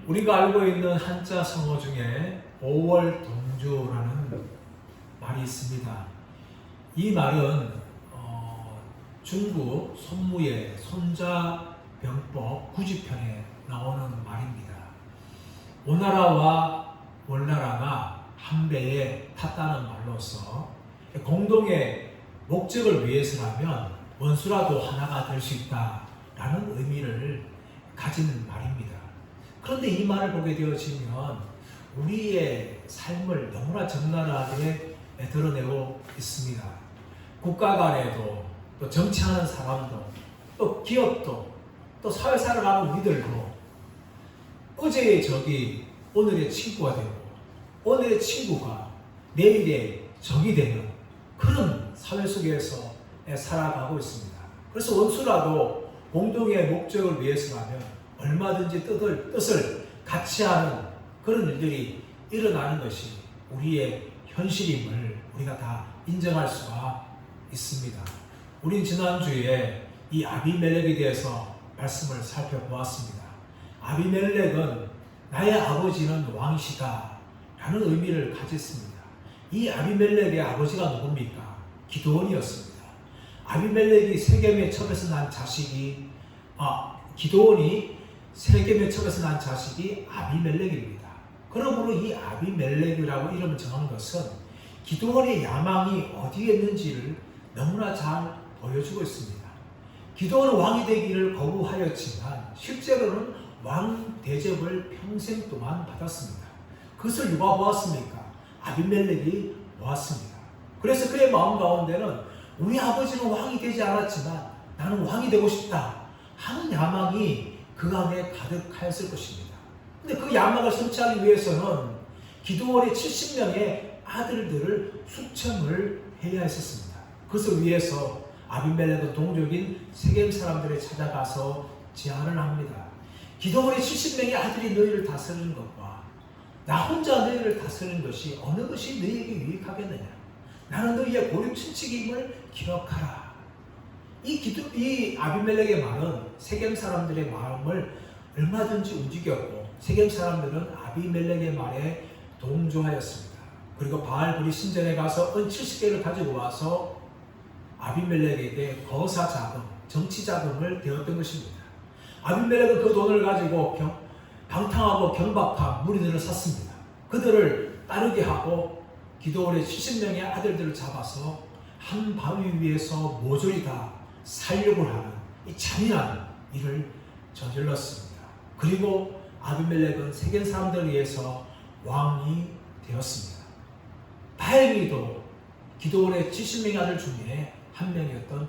우리가 알고 있는 한자 성어 중에 5월 동주라는 말이 있습니다. 이 말은 중국 손무의 손자병법 9지편에 나오는 말입니다. 오나라와 월나라가 한 배에 탔다는 말로서 공동의 목적을 위해서라면 원수라도 하나가 될 수 있다라는 의미를 가진 말입니다. 그런데 이 말을 보게 되어지면 우리의 삶을 너무나 적나라하게 드러내고 있습니다. 국가 간에도 또 정치하는 사람도 또 기업도 또 사회 살아가는 우리들도 어제의 적이 오늘의 친구가 되고 오늘의 친구가 내일의 적이 되는 그런 사회 속에서 살아가고 있습니다. 그래서 원수라도 공동의 목적을 위해서라면 얼마든지 뜻을 같이 하는 그런 일들이 일어나는 것이 우리의 현실임을 우리가 다 인정할 수가 있습니다. 우린 지난주에 이 아비멜렉에 대해서 말씀을 살펴보았습니다. 아비멜렉은 나의 아버지는 왕이시다 라는 의미를 가졌습니다. 이 아비멜렉의 아버지가 누굽니까? 기드온이었습니다. 아비멜렉이 세겜의 첩에서 난 자식이 기드온이 세겜의 첩에서 난 자식이 아비멜렉입니다. 그러므로 이 아비멜렉이라고 이름을 정한 것은 기드온의 야망이 어디에 있는지를 너무나 잘 보여주고 있습니다. 기드온은 왕이 되기를 거부하였지만 실제로는 왕 대접을 평생 동안 받았습니다. 그것을 누가 보았습니까? 아비멜렉이 보았습니다. 그래서 그의 마음 가운데는 우리 아버지는 왕이 되지 않았지만 나는 왕이 되고 싶다 하는 야망이 그 안에 가득하였을 것입니다. 근데 그 야망을 성취하기 위해서는 기드온의 70명의 아들들을 숙청을 해야 했었습니다. 그것을 위해서 아비멜렉은 동족인 세겜 사람들에 찾아가서 제안을 합니다. 기드온의 70명의 아들이 너희를 다스리는 것과 나 혼자 너희를 다스리는 것이 어느 것이 너희에게 유익하겠느냐? 나는 너희의 고륙 친척임을 기억하라. 이 아비멜렉의 말은 세겜 사람들의 마음을 얼마든지 움직였고 세겜 사람들은 아비멜렉의 말에 동조하였습니다. 그리고 바알브리 신전에 가서 은 70개를 가지고 와서 아비멜렉에게 거사 자금, 정치 자금을 대었던 것입니다. 아비멜렉은 그 돈을 가지고 방탕하고 경박한 무리들을 샀습니다. 그들을 따르게 하고 기드온의 70명의 아들들을 잡아서 한 바위 위에서 모조리 다 살육을 하는 이 잔인한 일을 저질렀습니다. 그리고 아비멜렉은 세겜 사람들에 의해서 왕이 되었습니다. 다행히도 기드온의 70명의 아들 중에 한 명이었던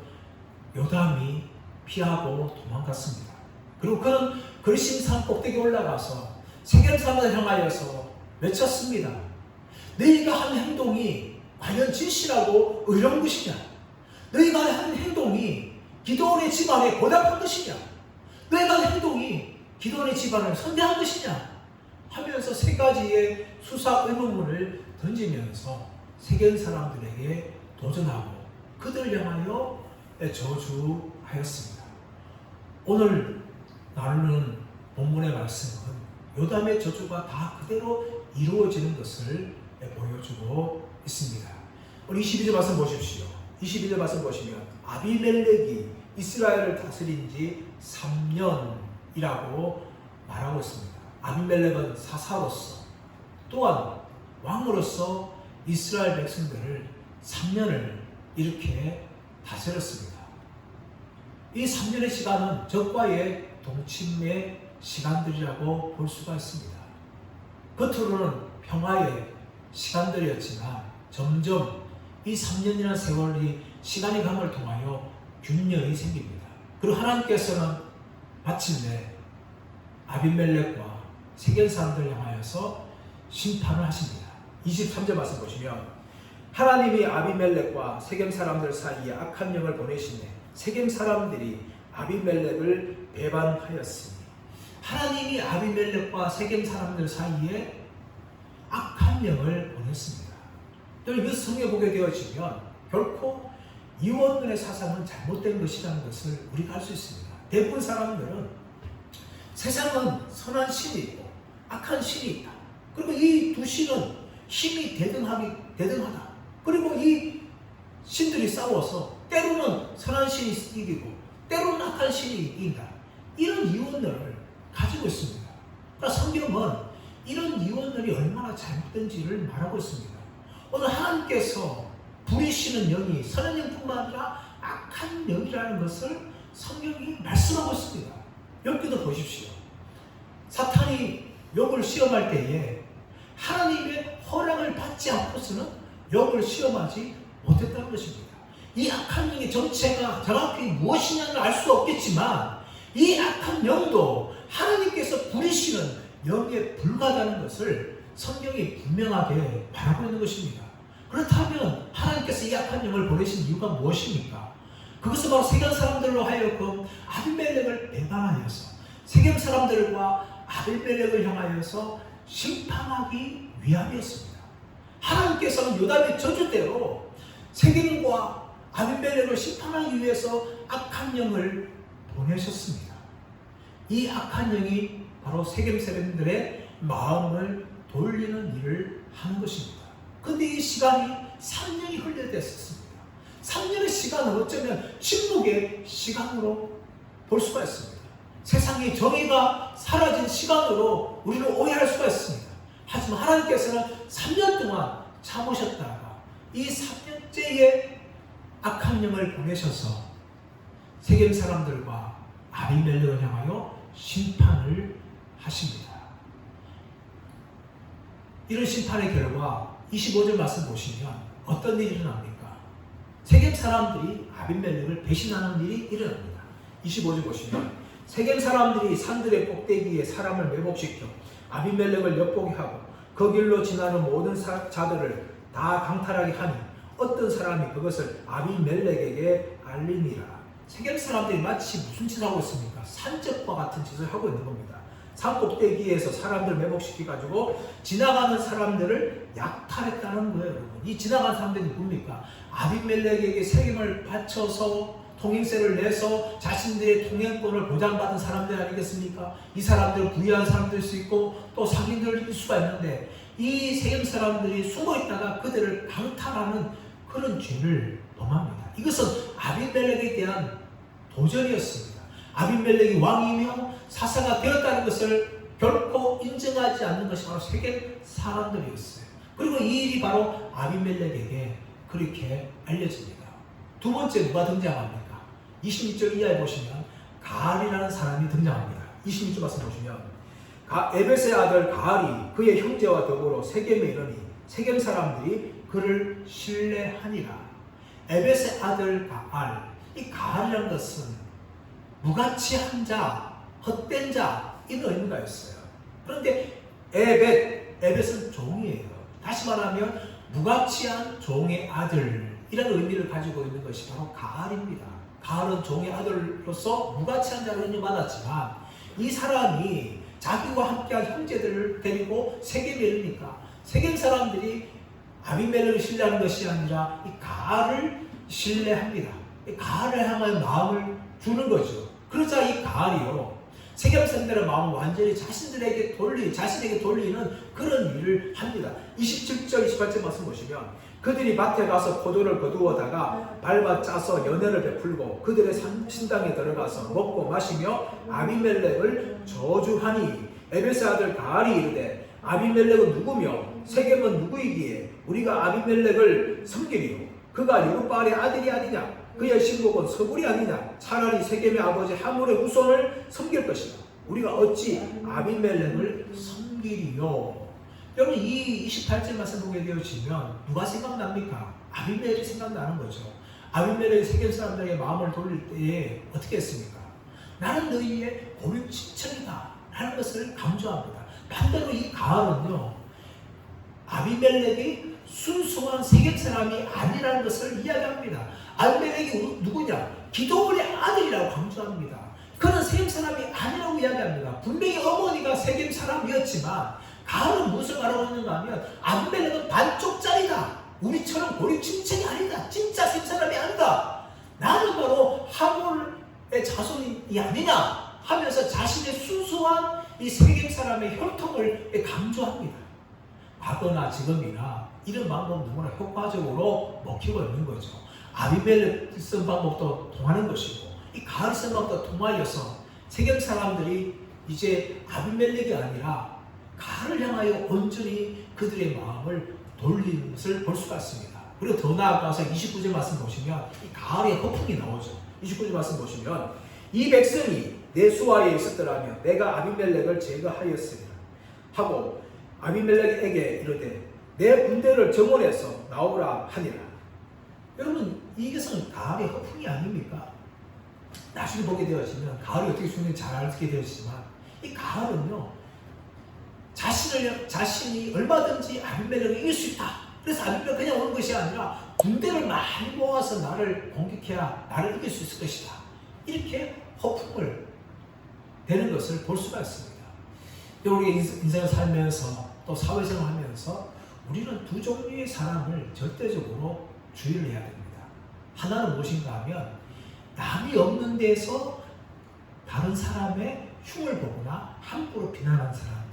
요담이 피하고 도망갔습니다. 그리고 그는 그리심산 꼭대기에 올라가서 세겜 사람들을 향하여서 외쳤습니다. 너희가 한 행동이 과연 진실하고 의로운 것이냐? 너희가 한 행동이 기드온의 집안에 보답한 것이냐? 너희가 한 행동이 기드온의 집안을 선대한 것이냐? 하면서 세 가지의 수사 의문문을 던지면서 세겜 사람들에게 도전하고 그들을 향하여 저주하였습니다. 오늘 나누는 본문의 말씀은 요담의 저주가 다 그대로 이루어지는 것을 보여주고 있습니다. 우리 22절 말씀 보십시오. 22절 말씀 보시면 아비멜렉이 이스라엘을 다스린 지 3년이라고 말하고 있습니다. 아비멜렉은 사사로서 또한 왕으로서 이스라엘 백성들을 3년을 이렇게 다스렸습니다. 이 3년의 시간은 적과의 동침의 시간들이라고 볼 수가 있습니다. 겉으로는 평화의 시간들이었지만 점점 이 3년이라는 세월이 시간의 강을 통하여 균열이 생깁니다. 그리고 하나님께서는 마침내 아비멜렉과 세겜 사람들을 향하여서 심판을 하십니다. 23절 말씀 보시면 하나님이 아비멜렉과 세겜 사람들 사이에 악한 영을 보내시네 세겜 사람들이 아비멜렉을 배반하였으니 하나님이 아비멜렉과 세겜 사람들 사이에 악한 영을 보냈습니다. 여러분 이 성경에 보게 되어지면 결코 이원론의 사상은 잘못된 것이라는 것을 우리가 알 수 있습니다. 대부분 사람들은 세상은 선한 신이 있고 악한 신이 있다. 그리고 이 두 신은 힘이 대등하다. 그리고 이 신들이 싸워서 때로는 선한 신이 이기고 때로는 악한 신이 이긴다. 이런 이원론을 가지고 있습니다. 그러니까 성경은 이런 이원론이 얼마나 잘못된지를 말하고 있습니다. 오늘 하나님께서 부리시는 영이 선한 영뿐만 아니라 악한 영이라는 것을 성경이 말씀하고 있습니다. 여기도 보십시오. 사탄이 욥을 시험할 때에 하나님의 허락을 받지 않고서는 욥을 시험하지 못했다는 것입니다. 이 악한 영의 정체가 정확히 무엇이냐는 알 수 없겠지만 이 악한 영도 하나님께서 부리시는 영에 불과하다는 것을 성경이 분명하게 말하고 있는 것입니다. 그렇다면 하나님께서 이 악한 영을 보내신 이유가 무엇입니까? 그것은 바로 세겜 사람들로 하여금 아비멜렉을 배반하여서 세겜 사람들과 아비멜렉을 향하여서 심판하기 위함이었습니다. 하나님께서는 요담의 저주대로 세겜과 아비멜렉을 심판하기 위해서 악한 영을 보내셨습니다. 이 악한 영이 바로 세겜 사람들의 마음을 돌리는 일을 하는 것입니다. 그런데 이 시간이 3년이 흘려댔었습니다. 3년의 시간은 어쩌면 침묵의 시간으로 볼 수가 있습니다. 세상의 정의가 사라진 시간으로 우리는 오해할 수가 있습니다. 하지만 하나님께서는 3년 동안 참으셨다가 이 3년째의 악한 영을 보내셔서 세겜 사람들과 아비멜렉을 향하여 심판을 하십니다. 이런 심판의 결과 25절 말씀 보시면 어떤 일이 일어납니까? 세겜 사람들이 아비멜렉을 배신하는 일이 일어납니다. 25절 보시면 세겜 사람들이 산들의 꼭대기에 사람을 매복시켜 아비멜렉을 엿보게 하고 그 길로 지나는 모든 자들을 다 강탈하게 하니 어떤 사람이 그것을 아비멜렉에게 알리니라. 세겜 사람들이 마치 무슨 짓을 하고 있습니까? 산적과 같은 짓을 하고 있는 겁니다. 산 꼭대기에서 사람들을 매복시켜가지고 지나가는 사람들을 약탈했다는 거예요, 여러분. 이 지나가는 사람들이 누굽니까? 아비멜렉에게 세겜을 바쳐서 통행세를 내서 자신들의 통행권을 보장받은 사람들 아니겠습니까? 이 사람들은 부유한 사람들일 수 있고 또 상인들일 수가 있는데 이 세겜 사람들이 숨어있다가 그들을 강탈하는 그런 죄를 범합니다. 이것은 아비멜렉에 대한 도전이었습니다. 아비멜렉이 왕이며 사사가 되었다는 것을 결코 인정하지 않는 것이 바로 세겜 사람들이었어요. 그리고 이 일이 바로 아비멜렉에게 그렇게 알려집니다. 두 번째 누가 등장합니까? 26절 이하에 보시면 가알이라는 사람이 등장합니다. 26절 말씀 보시면 에벳의 아들 가알이 그의 형제와 더불어 세겜에 이르니 세겜 사람들이 그를 신뢰하니라. 에벳의 아들 가알, 이 가알이라는 것은 무가치한 자, 헛된 자 이런 의미가 있어요. 그런데 에벳은 종이에요. 다시 말하면 무가치한 종의 아들 이라는 의미를 가지고 있는 것이 바로 가알입니다. 가알은 종의 아들로서 무가치한 자로 인정받았지만 이 사람이 자기와 함께한 형제들을 데리고 세겜에 이르니까 세겜 사람들이 아비멜렉을 신뢰하는 것이 아니라 이 가알을 신뢰합니다. 이 가알을 향한 마음을 주는 거죠. 그러자 이 가알이요 세겜 사람들의 마음을 완전히 자신에게 돌리는 그런 일을 합니다. 27절 28절 말씀 보시면 그들이 밭에 가서 포도를 거두어다가 밟아 짜서 연회를 베풀고 그들의 신당에 들어가서 먹고 마시며 아비멜렉을 저주하니 에벳의 아들 가알이 이르되 아비멜렉은 누구며 세겜은 누구이기에 우리가 아비멜렉을 섬기리요 그가 여룹바알의 아들이 아니냐 그의 신복은 서불이 아니냐 차라리 세겜의 아버지 하물의 후손을 섬길 것이다. 우리가 어찌 아비멜렉을 섬기리요. 여러분 이 28절 말씀 보게 되어지면 누가 생각납니까? 아비멜렉이 생각나는 거죠. 아비멜렉이 세겜 사람들에게 마음을 돌릴 때에 어떻게 했습니까? 나는 너희의 고륙 친척이다 라는 것을 강조합니다. 반대로 이 가알은요 아비멜렉이 순수한 세겜 사람이 아니라는 것을 이야기합니다. 아비멜렉이 누구냐? 기드온의 아들이라고 강조합니다. 그는 세겜 사람이 아니라고 이야기합니다. 분명히 어머니가 세겜 사람이었지만 가알은 무엇을 말하고 있는가 하면 아비멜렉은 반쪽짜리다. 우리처럼 고립 친척이 아니다. 진짜 세겜 사람이 아니다. 나는 바로 하몰의 자손이 아니냐 하면서 자신의 순수한 이 세겜 사람의 혈통을 강조합니다. 과거나 지금이나 이런 방법 너무나 효과적으로 먹히고 있는 거죠. 아비멜렉 쓴 방법도 통하는 것이고 이 가을 쓴 방법도 통하여서 세겜 사람들이 이제 아비멜렉이 아니라 가을을 향하여 온전히 그들의 마음을 돌리는 것을 볼 수가 있습니다. 그리고 더 나아가서 29절 말씀 보시면 이 가을의 허풍이 나오죠. 29절 말씀 보시면 이 백성이 내 수하에 있었더라면 내가 아비멜렉을 제거하였으리라 하고 아비멜렉에게 이르되 내 군대를 정원에서 나오라 하니라. 여러분 이것은 가을의 허풍이 아닙니까? 나중에 보게 되어지면 가을이 어떻게 죽는지 잘 알게 되었지만 이 가을은요 자신이 얼마든지 아비멜렉을 이길 수 있다. 그래서 아비멜렉 그냥 오는 것이 아니라 군대를 많이 모아서 나를 공격해야 나를 이길 수 있을 것이다. 이렇게 허풍을 되는 것을 볼 수가 있습니다. 우리 인생을 살면서 또 사회생활 하면서 우리는 두 종류의 사람을 절대적으로 주의를 해야 됩니다. 하나는 무엇인가 하면 남이 없는 데서 다른 사람의 흉을 보거나 함부로 비난하는 사람들.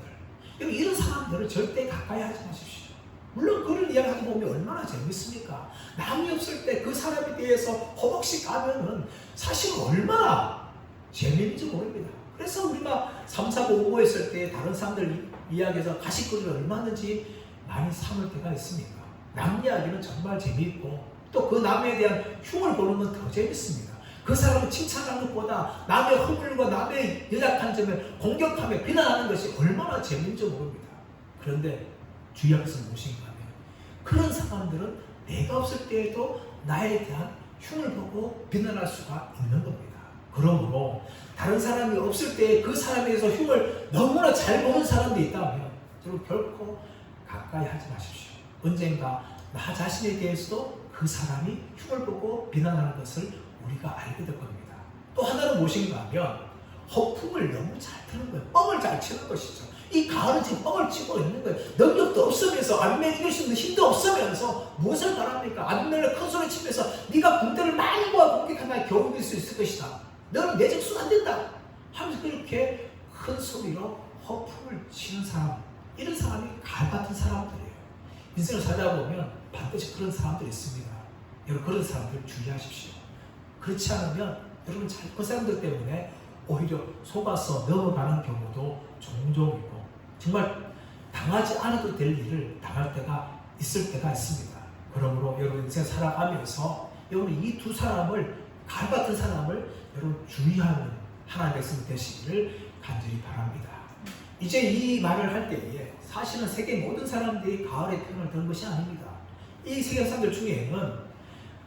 이런 사람들을 절대 가까이 하지 마십시오. 물론 그런 이야기하다 보면 얼마나 재밌습니까? 남이 없을 때 그 사람에 대해서 허벅지 까면은 사실 얼마나 재미있는지 모릅니다. 그래서 우리가 3, 4, 5, 5 했을 때 다른 사람들 이야기에서 가시거리를 얼마든지 많이 삼을 때가 있습니까? 남 이야기는 정말 재미있고 또 그 남에 대한 흉을 보는 건 더 재밌습니다. 그 사람을 칭찬하는 것보다 남의 허물과 남의 연약한 점을 공격하며 비난하는 것이 얼마나 재미있는지 모릅니다. 그런데 주의할 것은 무엇인가 하면 그런 사람들은 내가 없을 때에도 나에 대한 흉을 보고 비난할 수가 있는 겁니다. 그러므로 다른 사람이 없을 때 그 사람에 대해서 흉을 너무나 잘 보는 사람들이 있다면 여러분 결코 가까이 하지 마십시오. 언젠가 나 자신에 대해서도 그 사람이 흉을 보고 비난하는 것을 우리가 알게 될 겁니다. 또 하나는 무엇인가 하면 허풍을 너무 잘 트는 거예요. 뻥을 잘 치는 것이죠. 이 가을은 지금 뻥을 치고 있는 거예요. 능력도 없으면서 아비멜렉 이길 수 있는 힘도 없으면서 무엇을 바랍니까? 아비멜렉 큰 소리 치면서 네가 군대를 많이 모아 공격하면 겨우 이길 수 있을 것이다. 너는 내 적수가 안 된다. 하면서 그렇게 큰 소리로 허풍을 치는 사람, 이런 사람이 가을 같은 사람들이에요. 인생을 살다 보면 반드시 그런 사람들이 있습니다. 여러분 그런 사람들 주의하십시오. 그렇지 않으면 여러분 그 사람들 때문에 오히려 속아서 넘어가는 경우도 종종 있고 정말 당하지 않아도 될 일을 당할 때가 있을 때가 있습니다. 그러므로 여러분 인생 살아가면서 여러분 이 두 사람을 가을 같은 사람을 여러분 주의하는 하나님의 백성 되시기를 간절히 바랍니다. 이제 이 말을 할 때에 사실은 세계 모든 사람들이 가을의 편을 든 것이 아닙니다. 이 세계 사람들 중에는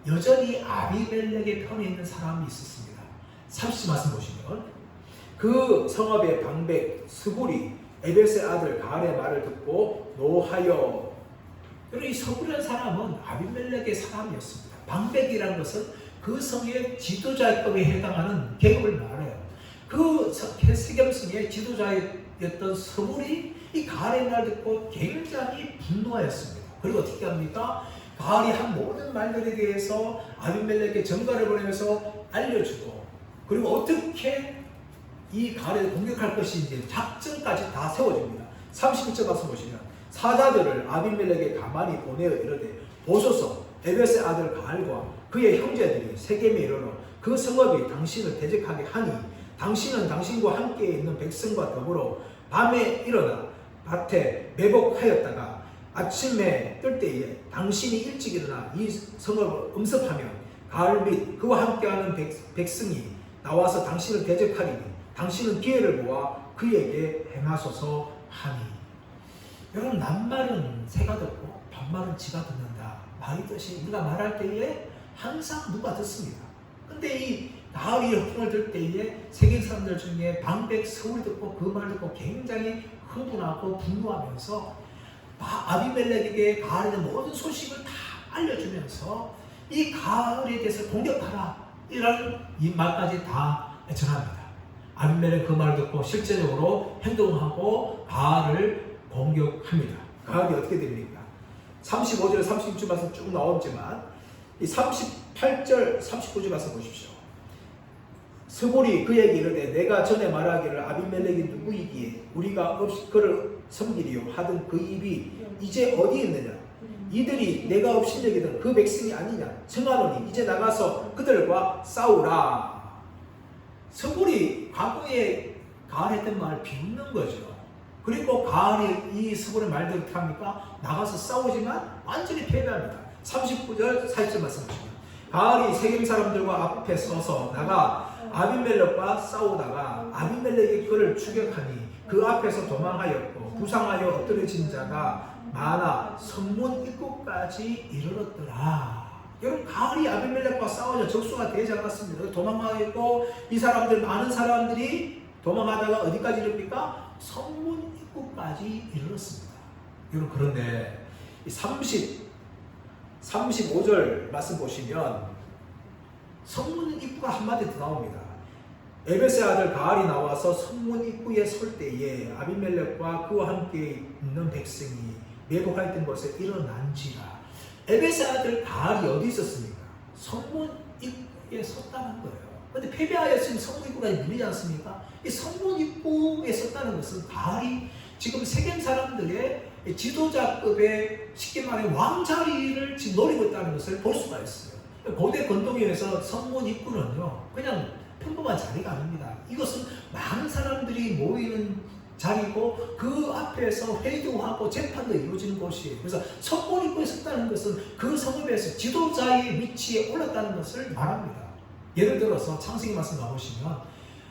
여전히 아비멜렉의 편에 있는 사람이 있었습니다. 30절 말씀 보시면 그 성읍의 방백 스불이 에벳의 아들 가알의 말을 듣고 노하여. 여러분 이 스불이라는 사람은 아비멜렉의 사람이었습니다. 방백이라는 것은 그 성의 지도자급에 해당하는 계급을 말해요. 그 세겜성의 지도자였던 스불이 이 가알의 말 듣고 굉장히 분노하였습니다. 그리고 어떻게 합니까? 가알이 한 모든 말들에 대해서 아비멜렉에게 전가를 보내면서 알려주고 그리고 어떻게 이 가알을 공격할 것인지 작전까지 다 세워줍니다. 31절 말씀 보시면 사자들을 아비멜렉에 가만히 보내어 이르되 보소서 에벳의 아들 가알과 그의 형제들이 세겜에 이르러 그 성읍이 당신을 대적하게 하니 당신은 당신과 함께 있는 백성과 더불어 밤에 일어나 밭에 매복하였다가 아침에 뜰 때에 당신이 일찍 일어나 이 성읍을 음습하면 가을 및 그와 함께하는 백성이 나와서 당신을 대적하리니 당신은 기회를 모아 그에게 행하소서 하니. 여러분 낱말은 새가 듣고 반말은 쥐가 듣는다. 말이 뜻이 우리가 말할 때에 항상 누가 듣습니다. 근데 이 가을이 허풍을 들 때에 세계 사람들 중에 방백 서울 듣고 그 말 듣고 굉장히 흥분하고 분노하면서 아비멜렉에게 가을의 모든 소식을 다 알려주면서 이 가을에 대해서 공격하라 이런 이 말까지 다 전합니다. 아비멜렉 그 말을 듣고 실제적으로 행동하고 가을을 공격합니다. 가을이 어떻게 됩니까? 35절 36절 말씀 쭉 나오지만 이 38절 39절 말씀 보십시오. 스볼이 그에게 이르되 내가 전에 말하기를 아비멜렉이 누구이기에 우리가 없이 그를 섬기리요 하던 그 입이 이제 어디 있느냐 이들이 내가 없인 여기던 그 백성이 아니냐 청하노니 이제 나가서 그들과 싸우라. 스볼이 과거에 가을했던 말을 비웃는 거죠. 그리고 가을이 이 스볼의 말대로 어떻게 합니까? 나가서 싸우지만 완전히 패배합니다. 39절 40절 말씀하십니다. 가을이 세겜 사람들과 앞에 서서 나가 아비멜렉과 싸우다가 아비멜렉이 그를 추격하니 그 앞에서 도망하였고 부상하여 엎드려진 자가 많아 성문 입구까지 이르렀더라. 여러분 가을이 아비멜렉과 싸우자 적수가 되지 않았습니다. 도망하였고 이 사람들 많은 사람들이 도망하다가 어디까지 이릅니까? 성문 입구까지 이르렀습니다. 여러분 그런데 35절 말씀 보시면 성문 입구가 한마디 더 나옵니다. 에베스의 아들 가알이 나와서 성문 입구에 설 때에 아비멜렉과 그와 함께 있는 백성이 매복하였던 곳에 일어난지라. 에베스의 아들 가알이 어디 있었습니까? 성문 입구에 섰다는 거예요. 그런데 패배하였으면 성문 입구까지 밀리지 않습니까? 이 성문 입구에 섰다는 것은 가알이 지금 세겜 사람들의 지도자급의 쉽게 말해 왕자리를 지금 노리고 있다는 것을 볼 수가 있어요. 고대 건동에서 성문 입구는요 그냥 평범한 자리가 아닙니다. 이것은 많은 사람들이 모이는 자리고 그 앞에서 회의도 하고 재판도 이루어지는 곳이에요. 그래서 성문 입구에 섰다는 것은 그 성읍에서 지도자의 위치에 올랐다는 것을 말합니다. 예를 들어서 창세기 말씀 나오시면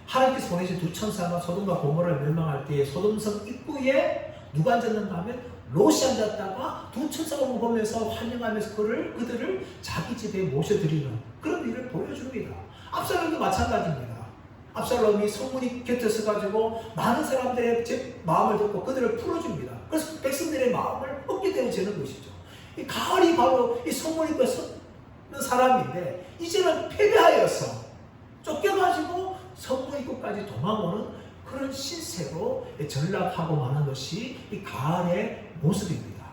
하나님께서 보내신 두 천사가 소돔과 고모라를 멸망할 때에 소돔성 입구에 누가 앉았는가 하면 롯이 앉았다가 두 천사가 보면서 환영하면서 그들을 자기 집에 모셔드리는 그런 일을 보여줍니다. 압살롬도 마찬가지입니다. 압살롬이 성문이 곁에 서가지고 많은 사람들의 제 마음을 듣고 그들을 풀어줍니다. 그래서 백성들의 마음을 얻게 되어지는 것이죠. 이 가을이 바로 이 성문 입구에 섰는 사람인데 이제는 패배하여서 쫓겨가지고 성문 입구까지 도망오는 그런 신세로 전락하고 마는 것이 이 가을의 모습입니다.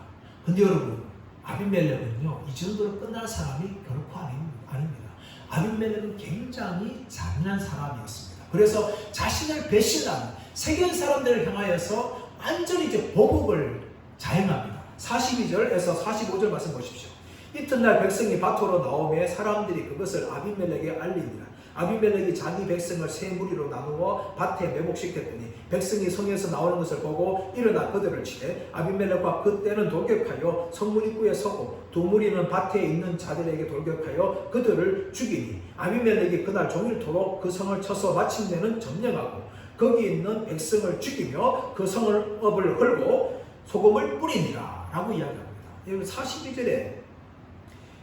근데 여러분 아비멜렉은요 이 정도로 끝날 사람이 결코 아닙니다. 아비멜렉은 굉장히 잔인한 사람이었습니다. 그래서 자신을 배신한 세겜 사람들을 향하여서 완전히 이제 보복을 자행합니다. 42절에서 45절 말씀 보십시오. 이튿날 백성이 밭으로 나오매 사람들이 그것을 아비멜렉에 알리니라. 아비멜렉이 자기 백성을 세 무리로 나누어 밭에 매복시켰더니 백성이 성에서 나오는 것을 보고 일어나 그들을 치되 아비멜렉과 그때는 돌격하여 성문 입구에 서고 두 무리는 밭에 있는 자들에게 돌격하여 그들을 죽이니 아비멜렉이 그날 종일토록 그 성을 쳐서 마침내는 점령하고 거기 있는 백성을 죽이며 그 성을 업을 헐고 소금을 뿌리니라 라고 이야기합니다. 여기 42절에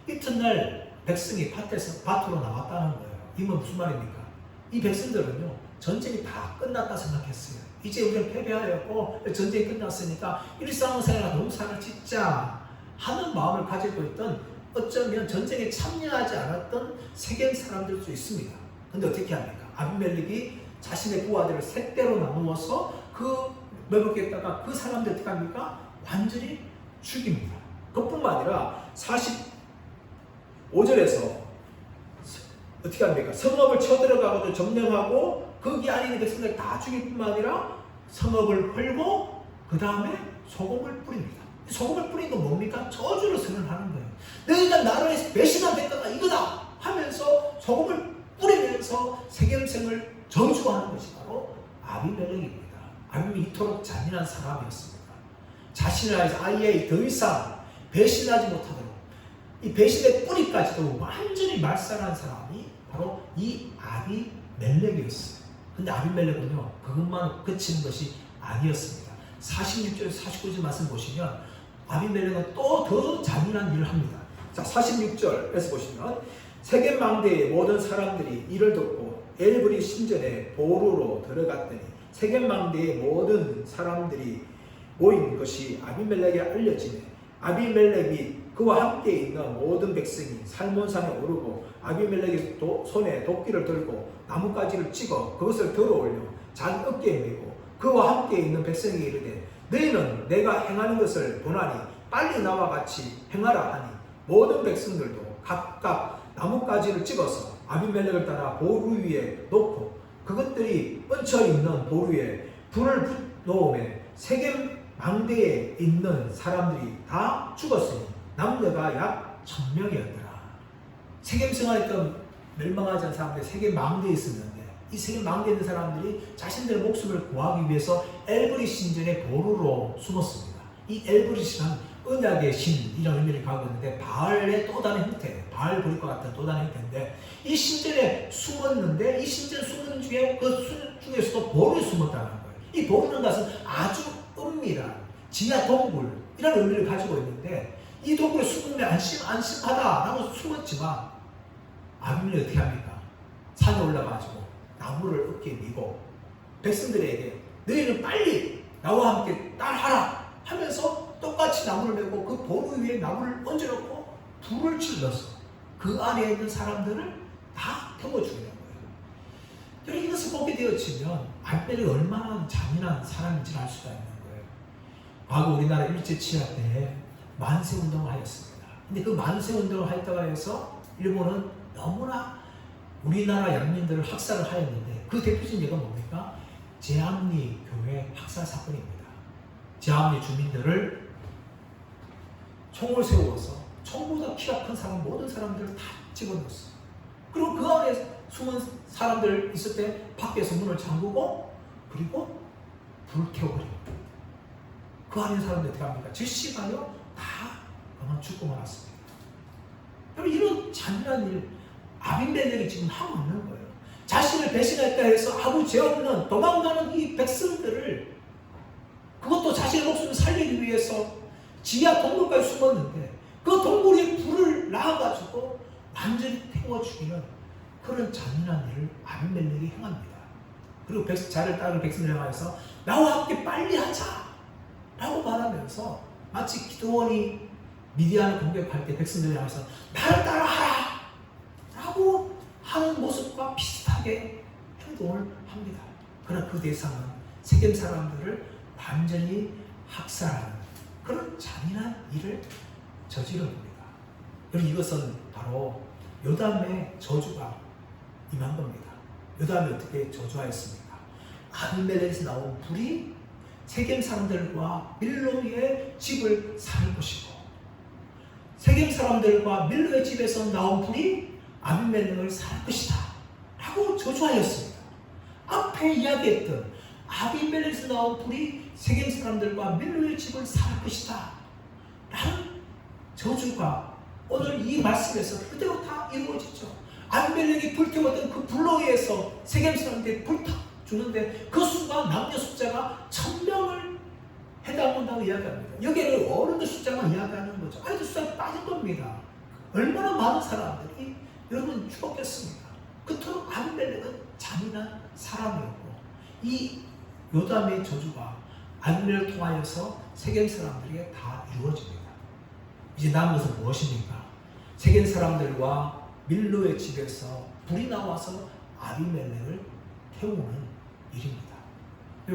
이튿날 백성이 밭으로 나왔다는 거예요. 이건 무슨 말입니까? 이 백성들은요 전쟁이 다 끝났다 생각했어요. 이제 우리는 패배하였고 전쟁이 끝났으니까 일상생활 농사를 짓자 하는 마음을 가지고 있던 어쩌면 전쟁에 참여하지 않았던 세겜 사람들일 수 있습니다. 근데 어떻게 합니까? 아비멜렉이 자신의 부하들을 세 대로 나누어서 그 매복했다가 그 사람들 어떻게 합니까? 완전히 죽입니다. 그뿐만 아니라 45절에서 어떻게 합니까? 성읍을 쳐들어가고 점령하고 거기 안에 있는 백성들 다 죽일 뿐만 아니라 성읍을 헐고 그 다음에 소금을 뿌립니다. 소금을 뿌린 건 뭡니까? 저주를 선언하는 거예요. 너희가 나를 배신한 대가가 이거다 하면서 소금을 뿌리면서 세겜성을 저주하는 것이 바로 아비멜렉입니다. 아비멜렉이 이토록 잔인한 사람이었습니다. 자신을 위해서 아예 더 이상 배신하지 못하도록 이 배신의 뿌리까지도 완전히 말살한 사람이 바로 이 아비멜렉이었어요. 근데 아비멜렉은요 그것만 그치는 것이 아니었습니다. 46절 49절 말씀 보시면 아비멜렉은 또 더 잔인한 일을 합니다. 자 46절에서 보시면 세겜 망대의 모든 사람들이 이를 듣고 엘브리 신전에 보루로 들어갔더니 세겜 망대의 모든 사람들이 모인 것이 아비멜렉에 알려지네. 아비멜렉이 그와 함께 있는 모든 백성이 살몬산에 오르고 아비멜렉의 손에 도끼를 들고 나뭇가지를 찍어 그것을 들어올려 자기 어깨에 메고 그와 함께 있는 백성에게 이르되 너희는 내가 행하는 것을 보나니 빨리 나와 같이 행하라 하니 모든 백성들도 각각 나뭇가지를 찍어서 아비멜렉을 따라 보루 위에 놓고 그것들이 얹혀 있는 보루 위에 불을 놓음에 세겜 망대에 있는 사람들이 다 죽었으니 남녀가 약 1000명이었더라. 세겜 생활했던 멸망하지 않은 사람들이 세겜 망대에 있었는데 이 세겜 망대에 있는 사람들이 자신들의 목숨을 구하기 위해서 엘브리 신전의 보루로 숨었습니다. 이 엘브리시는 언약의 신 이런 의미를 가지고 있는데 바알의 또 다른 형태, 바알 보리과 같은 또 다른 형태인데 이 신전에 숨었는데 이 신전 숨은 중에 그 중에서도 보루에 숨었다는 거예요. 이 보루는 것은 아주 은밀한 지하 동굴 이런 의미를 가지고 있는데 이 동굴에 숨으면 안심하다라고 숨었지만 아비멜렉이 어떻게 합니까? 산에 올라가지고 나무를 어깨에 메고 백성들에게 너희는 빨리 나와 함께 따라하라 하면서 똑같이 나무를 메고 그 보루 위에 나무를 얹어놓고 불을 질러서 그 안에 있는 사람들을 다 태워 죽이는 거예요. 여러분 이것을 보게 되어지면 아비멜렉이 얼마나 잔인한 사람인지를 알 수가 있는 거예요. 과거 우리나라 일제치하 때 만세운동을 하였습니다. 근데 그 만세운동을 하였다고 해서 일본은 너무나 우리나라 양민들을 학살을 하였는데 그 대표적인 예가 뭡니까? 제암리 교회 학살 사건입니다. 제암리 주민들을 총을 세워서 총보다 키가 큰 사람 모든 사람들을 다 집어넣었어요. 그리고 그 안에 숨은 사람들 있을 때 밖에서 문을 잠그고 그리고 불태워버립니다. 그 안에 사람들 어떻게 합니까? 질식하여 다 그만 죽고 말았습니다. 여러분 이런 잔인한 일 아비멜렉이 지금 하고 있는 거예요. 자신을 배신했다 해서 아무 죄 없는 도망가는 이 백성들을 그것도 자신의 목숨을 살리기 위해서 지하 동굴까지 숨었는데 그 동굴에 불을 놔가지고 완전히 태워 죽이는 그런 잔인한 일을 아비멜렉이 행합니다. 그리고 자를 따르는 백성을 향해서 나와 함께 빨리 하자 라고 말하면서 마치 기드온이 미디안을 공격할 때 백성들을 향해서 나를 따라하라 라고 하는 모습과 비슷하게 행동을 합니다. 그러나 그 대상은 세겜 사람들을 완전히 학살하는 그런 잔인한 일을 저지른 겁니다. 여러분 이것은 바로 요담의 저주가 임한 겁니다. 요담이 어떻게 저주하였습니까? 아비멜렉에서 나온 불이 세겜 사람들과 밀로의 집을 살 것이고 세겜 사람들과 밀로의 집에서 나온 불이 아비멜렉을 살 것이다 라고 저주하였습니다. 앞에 이야기했던 아비멜렉에서 나온 불이 세겜 사람들과 밀로의 집을 살 것이다 라는 저주가 오늘 이 말씀에서 그대로 다 이루어지죠. 아비멜렉이 불태웠던 그 불로 의해서 세겜 사람들이 불타 죽는데 그 순간 남녀 숫자가 1000명을 해당한다고 이야기합니다. 여기에는 어른들 숫자만 이야기하는 거죠. 아이들 숫자가 빠진 겁니다. 얼마나 많은 사람들이 여러분 죽었겠습니까? 그토록 아비멜렉은 잔인한 사람이었고 이 요담의 저주가 아비멜렉을 통하여서 세겜 사람들에게 다 이루어집니다. 이제 남은 것은 무엇입니까? 세겜 사람들과 밀로의 집에서 불이 나와서 아비멜렉을 태우는 일입니다.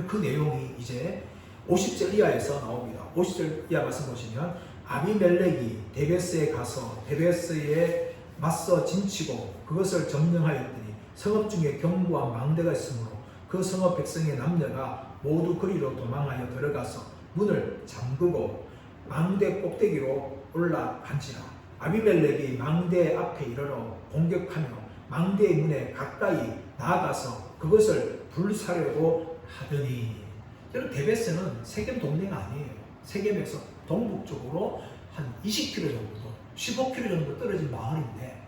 그 내용이 이제 50절 이하에서 나옵니다. 50절 이하 말씀 보시면 아비멜렉이 데베스에 가서 데베스에 맞서 진치고 그것을 점령하였더니 성읍 중에 경부와 망대가 있으므로 그 성읍 백성의 남녀가 모두 거리로 도망하여 들어가서 문을 잠그고 망대 꼭대기로 올라간지라. 아비멜렉이 망대 앞에 이르러 공격하며 망대의 문에 가까이 나아가서 그것을 불사려고 하더니 여러분 데베스는 세겜 동네가 아니에요. 세겜에서 동북쪽으로 한 20km 정도 15km 정도 떨어진 마을인데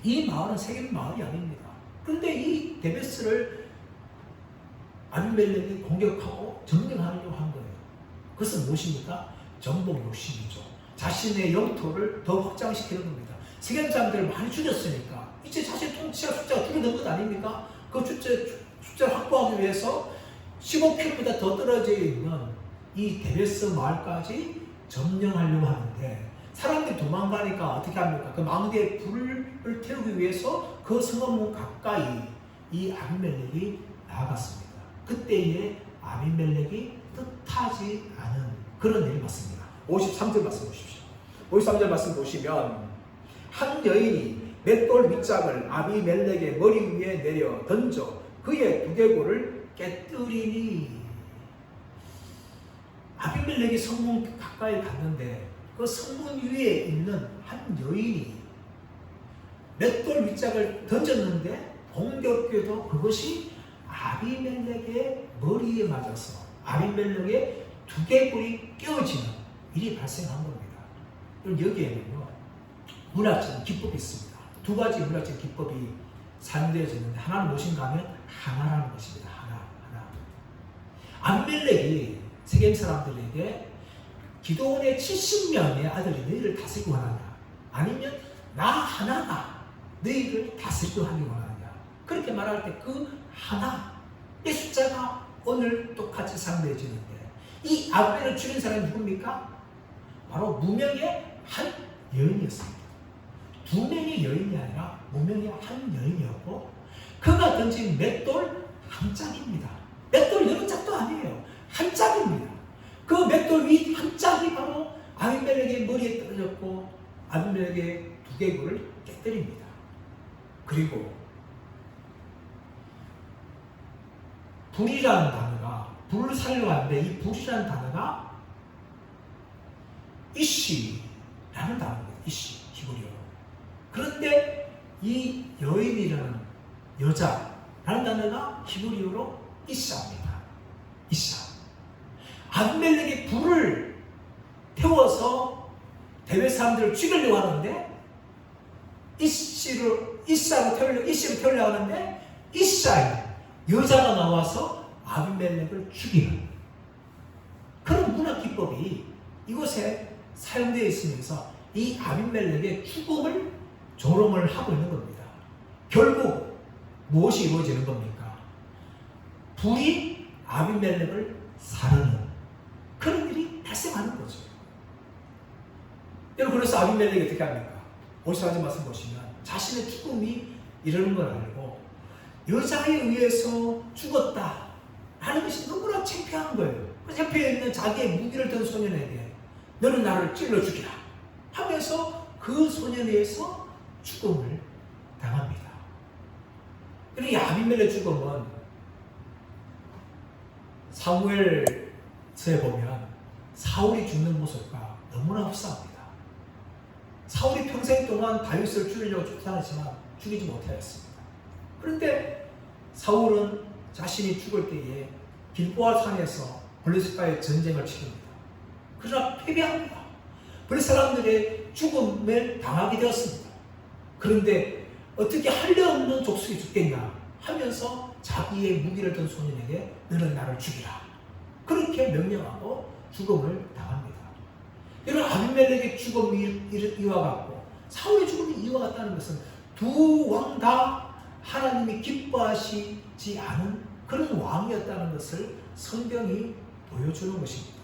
이 마을은 세겜 마을이 아닙니다. 그런데 이 데베스를 아비멜렉이 공격하고 점령하려고 한 거예요. 그것은 무엇입니까? 정복 욕심이죠. 자신의 영토를 더 확장시키는 겁니다. 세겜 사람들을 많이 죽였으니까 이제 자신의 통치자 숫자가 줄어든 것 아닙니까? 그 숫자를 확보하기 위해서 15km 더 떨어져 있는 이 데베스 마을까지 점령하려고 하는데 사람들이 도망가니까 어떻게 합니까? 그 망대에 불을 태우기 위해서 그 성읍문 가까이 이 아비멜렉이 나아갔습니다. 그때에 아비멜렉이 뜻하지 않은 그런 일이 맞습니다. 53절 말씀 보십시오. 53절 말씀 보시면 한 여인이 맷돌 윗짝을 아비멜렉의 머리 위에 내려 던져 그의 두개골을 깨뜨리니. 아비멜렉이 성문 가까이 갔는데 그 성문 위에 있는 한 여인이 맷돌 윗짝을 던졌는데 공교롭게도 그것이 아비멜렉의 머리에 맞아서 아비멜렉의 두개골이 깨어지는 일이 발생한 겁니다. 그럼 여기에는요, 문화적인 기법이 있습니다. 두 가지 문화적인 기법이 사용되어지는데 하나는 무엇인가 하면 하나라는 것입니다. 하나. 아비멜렉이 세겜 사람들에게 기드온의 70명의 아들이 너희를 다스리고 원하냐, 아니면 나 하나가 너희를 다스리고 하기 원하냐, 그렇게 말할 때 그 하나의 숫자가 오늘 똑같이 사용되어지는데, 이 아벨을 죽인 사람이 누굽니까? 바로 무명의 한 여인이었습니다. 두 명의 여인이 아니라 무명의 한 여인이었고, 그가 던진 맷돌 한 짝입니다. 맷돌 여러 짝도 아니에요. 한 짝입니다. 그 맷돌 위 한 짝이 바로 아비멜렉의 머리에 떨어졌고 아비멜렉의 두개골을 깨뜨립니다. 그리고 불이라는 단어가, 불을 살려고 하는데 이 불이라는 단어가 이시라는 단어입니다. 이시, 히브리어로. 그런데 이 여인이라는 여자라는 단어가 히브리어로 이샤입니다. 이샤. 아비멜렉이 불을 태워서 대외 사람들을 죽이려고 하는데 이시로 태우려고 하는데 이샤의 여자가 나와서 아비멜렉을 죽이는 그런 문화 기법이 이곳에 사용되어 있으면서 이 아비멜렉의 죽음을 조롱을 하고 있는 겁니다. 결국 무엇이 이루어지는 겁니까? 불이 아비멜렉을 사르는 그런 일이 발생하는 거죠. 여러분, 그래서 아비멜렉이 어떻게 합니까? 54절 말씀 보시면 자신의 죽음이 이러는 걸 알고 여자에 의해서 죽었다 하는 것이 너무나 창피한 거예요. 그래서 옆에 있는 자기의 무기를 든 소년에게 너는 나를 찔러 죽이라 하면서 그 소년에서 죽음을 당합니다. 그리고 이 아비멜렉 죽음은 사무엘서에 보면 사울이 죽는 모습과 너무나 흡사합니다. 사울이 평생 동안 다윗을 죽이려고 쫓아다녔지만 죽이지 못하였습니다. 그런데 사울은 자신이 죽을 때에 길보아 산에서 블레셋과의 전쟁을 치릅니다. 그러나 패배합니다. 블레셋 사람들의 죽음을 당하게 되었습니다. 그런데 어떻게 할례 없는 족속이 죽겠냐 하면서 자기의 무기를 든 소년에게 너는 나를 죽이라 그렇게 명령하고 죽음을 당합니다. 이런 아비멜렉의 죽음이 이와 같고 사울의 죽음이 이와 같다는 것은 두 왕 다 하나님이 기뻐하시지 않은 그런 왕이었다는 것을 성경이 보여주는 것입니다.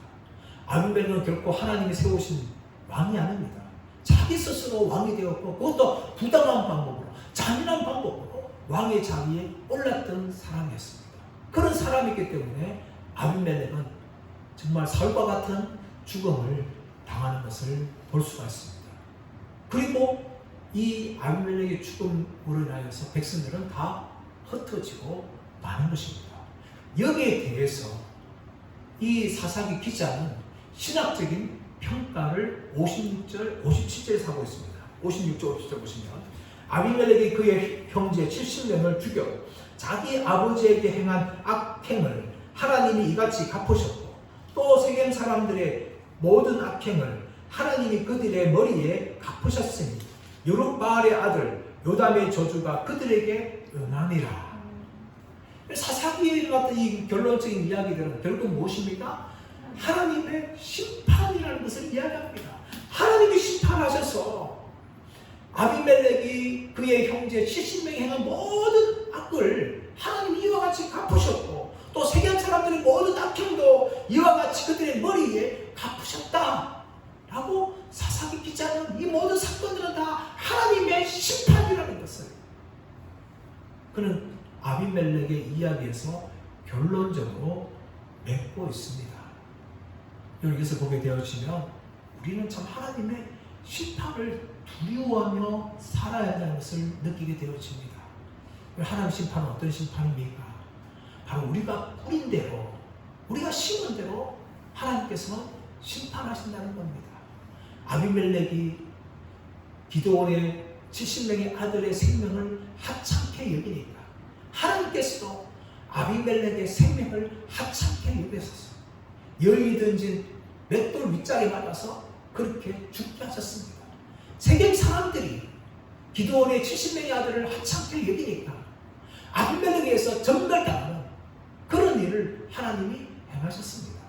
아비멜렉은 결코 하나님이 세우신 왕이 아닙니다. 자기 스스로 왕이 되었고 그것도 부당한 방법으로, 잔인한 방법으로 왕의 자리에 올랐던 사람이었습니다. 그런 사람이기 때문에 아비멜렉은 정말 사울과 같은 죽음을 당하는 것을 볼 수가 있습니다. 그리고 이 아비멜렉의 죽음으로 인하여서 백성들은 다 흩어지고 마는 것입니다. 여기에 대해서 이 사사기 기자는 신학적인 평가를 56절, 57절에서 하고 있습니다. 56절, 57절 보시면 아비멜렉이 그의 형제 70명을 죽여 자기 아버지에게 행한 악행을 하나님이 이같이 갚으셨고 또 세겜 사람들의 모든 악행을 하나님이 그들의 머리에 갚으셨으니 여룹바알의 아들 요담의 저주가 그들에게 응하니라. 사사기에 같은 이 결론적인 이야기들은 결국 무엇입니까? 하나님의 심판이라는 것을 이야기합니다. 하나님이 심판하셔서 아비멜렉이 그의 형제 70명이 행한 모든 악을 하나님이 이와 같이 갚으셨고 또 세겜 사람들의 모든 악행도 이와 같이 그들의 머리에 갚으셨다라고 사사기 기자는 이 모든 사건들은 다 하나님의 심판이라는 것을 그는 아비멜렉의 이야기에서 결론적으로 맺고 있습니다. 여기서 보게 되어지면 우리는 참 하나님의 심판을 두려워하며 살아야 한다는 것을 느끼게 되어집니다. 하나님 심판은 어떤 심판입니까? 바로 우리가 뿌린 대로, 우리가 심은 대로 하나님께서는 심판하신다는 겁니다. 아비멜렉이 기드온의 70명의 아들의 생명을 하찮게 여기니까 하나님께서도 아비멜렉의 생명을 하찮게 여기셨어요. 여인이 던진 맷돌 윗짝에 맞아서 그렇게 죽게 하셨습니다. 세겜 사람들이 기드온의 70명의 아들을 하찮게 여기니까 아비멜렉에서 전멸당하는 그런 일을 하나님이 행하셨습니다.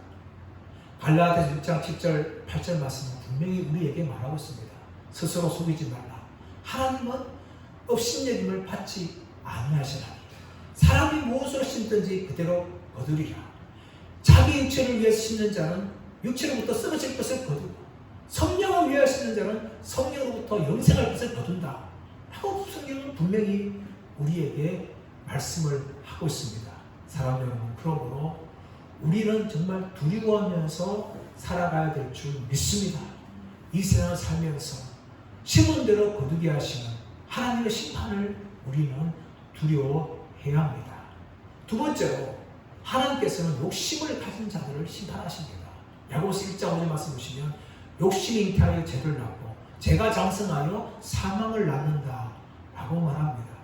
갈라디아서 6장 7절 8절 말씀은 분명히 우리에게 말하고 있습니다. 스스로 속이지 말라. 하나님은 업신여김을 받지 아니하시나니 사람이 무엇으로 심든지 그대로 거두리라. 자기 육체를 위해 심는 자는 육체로부터 썩어질 것을 거두고 성령을 위하여 심는 자는 성령으로부터 영생할 것을 거둔다 라고 성경은 분명히 우리에게 말씀을 하고 있습니다. 사랑 여러분, 그러므로 우리는 정말 두려워하면서 살아가야 될 줄 믿습니다. 이 세상을 살면서 심은 대로 거두게 하시는 하나님의 심판을 우리는 두려워해야 합니다. 두 번째로 하나님께서는 욕심을 가진 자들을 심판하십니다. 야고보서 1장 5절 말씀 보시면 욕심이 잉태하여 죄를 낳고 죄가 장성하여 사망을 낳는다 라고 말합니다.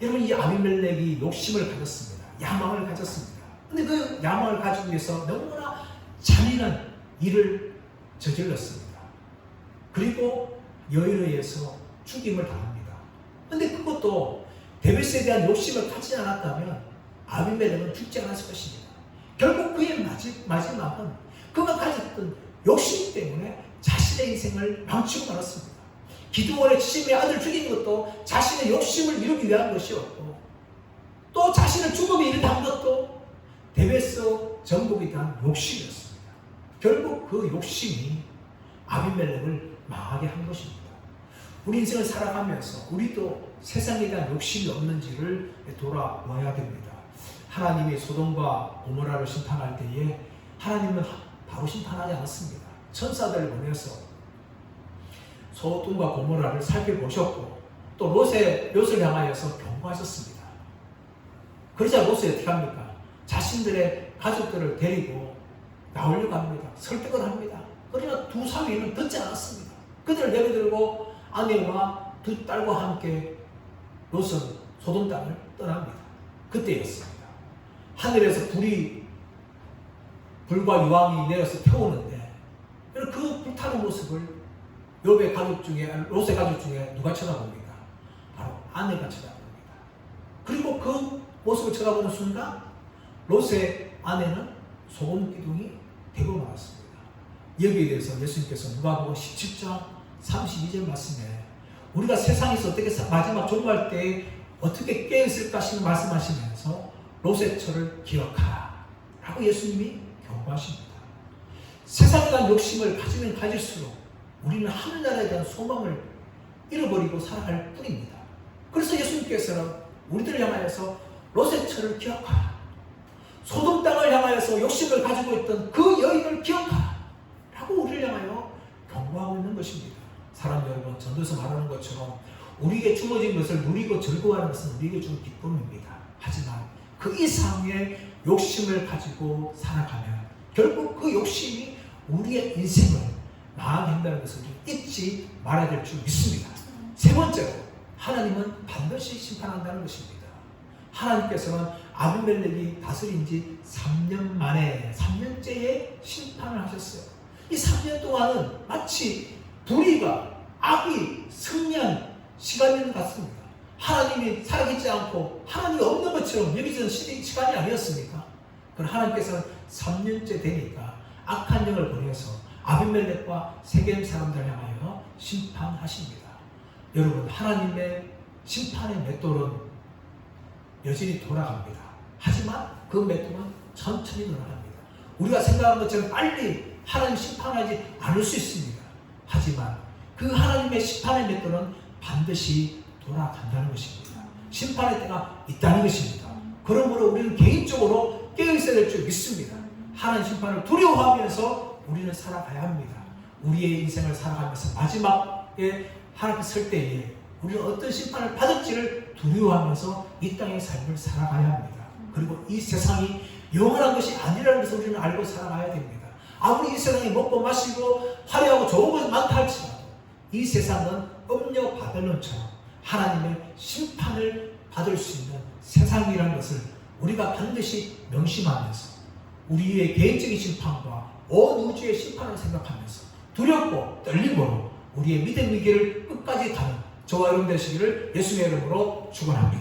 여러분, 이 아비멜렉이 욕심을 가졌습니다. 야망을 가졌습니다. 근데 그 야망을 가지기 위해서 너무나 잔인한 일을 저질렀습니다. 그리고 여인에 의해서 죽임을 당합니다. 근데 그것도 다윗에 대한 욕심을 가지지 않았다면 아비멜렉은 죽지 않았을 것입니다. 결국 그의 마지막은 그가 가졌던 욕심 때문에 자신의 인생을 망치고 말았습니다. 기드온의 70명의 아들 죽인 것도 자신의 욕심을 이루기 위한 것이었고 또 자신을 죽음에 이르다 것도 다윗의 정복에 대한 욕심이었습니다. 결국 그 욕심이 아비멜렉을 망하게 한 것입니다. 우리 인생을 살아가면서 우리도 세상에 대한 욕심이 없는지를 돌아봐야 됩니다. 하나님이 소돔과 고모라를 심판할 때에 하나님은 바로 심판하지 않았습니다. 천사들을 보내서 소돔과 고모라를 살펴보셨고 또 롯을 향하여서 경고하셨습니다. 그러자 롯이 어떻게 합니까? 자신들의 가족들을 데리고 나오려고 합니다. 설득을 합니다. 그러나 두 사위는 듣지 않았습니다. 그들을 내버려두고 아내와 두 딸과 함께 롯은 소돔 땅을 떠납니다. 그때였습니다. 하늘에서 불과 유황이 내려서 태우는데 그 불타는 모습을 롯의 가족 중에 누가 쳐다봅니까? 바로 아내가 쳐다봅니다. 그리고 그 모습을 쳐다보는 순간 롯의 아내는 소금 기둥이 되고 말았습니다. 여기에 대해서 예수님께서 누가복음 17장 32절 말씀에 우리가 세상에서 어떻게 마지막 종말 때에 어떻게 깨어있을까 하시는 말씀하시면서 롯의 처를 기억하라 라고 예수님이 경고하십니다. 세상에 대한 욕심을 가지면 가질수록 우리는 하늘나라에 대한 소망을 잃어버리고 살아갈 뿐입니다. 그래서 예수님께서는 우리들을 향하여서 롯의 처를 기억하라, 소돔 땅을 향하여서 욕심을 가지고 있던 그 여인을 기억하라 라고 우리를 향하여 경고하고 있는 것입니다. 사람 여러분, 전도서 말하는 것처럼 우리에게 주어진 것을 누리고 즐거워하는 것은 우리에게 준 기쁨입니다. 하지만 그 이상의 욕심을 가지고 살아가면 결국 그 욕심이 우리의 인생을 망하게 한다는 것을 잊지 말아야 될 줄 믿습니다. 세 번째로 하나님은 반드시 심판한다는 것입니다. 하나님께서는 아비멜렉이 다스린 지 3년 만에 3년째에 심판을 하셨어요. 이 3년 동안은 마치 불의가 악이 승리한 시간인 것 같습니다. 하나님이 살아계시지 않고 하나님이 없는 것처럼 여기서는 시간이 아니었습니까? 그럼 하나님께서는 3년째 되니까 악한 영을 보내서 아비멜렉과 세겜 사람들 향하여 심판하십니다. 여러분, 하나님의 심판의 맷돌은 여전히 돌아갑니다. 하지만 그 맷돌은 천천히 돌아갑니다. 우리가 생각한 것처럼 빨리 하나님 심판하지 않을 수 있습니다. 하지만 그 하나님의 심판의 맷돌은 반드시 돌아간다는 것입니다. 심판의 때가 있다는 것입니다. 그러므로 우리는 개인적으로 깨어있어야 될 줄 믿습니다. 하나님 심판을 두려워하면서 우리는 살아가야 합니다. 우리의 인생을 살아가면서 마지막에 하나님 앞에 설 때에 우리가 어떤 심판을 받을지를 두려워하면서 이 땅의 삶을 살아가야 합니다. 그리고 이 세상이 영원한 것이 아니라는 것을 우리는 알고 살아가야 됩니다. 아무리 이 세상에 먹고 마시고 화려하고 좋은 것이 많다 할지라도 이 세상은 음녀 바벨론처럼 하나님의 심판을 받을 수 있는 세상이라는 것을 우리가 반드시 명심하면서 우리의 개인적인 심판과 온 우주의 심판을 생각하면서 두렵고 떨림으로 우리의 믿음의 길을 끝까지 가는 저와 여러분 되시기를 예수님의 이름으로 축원합니다.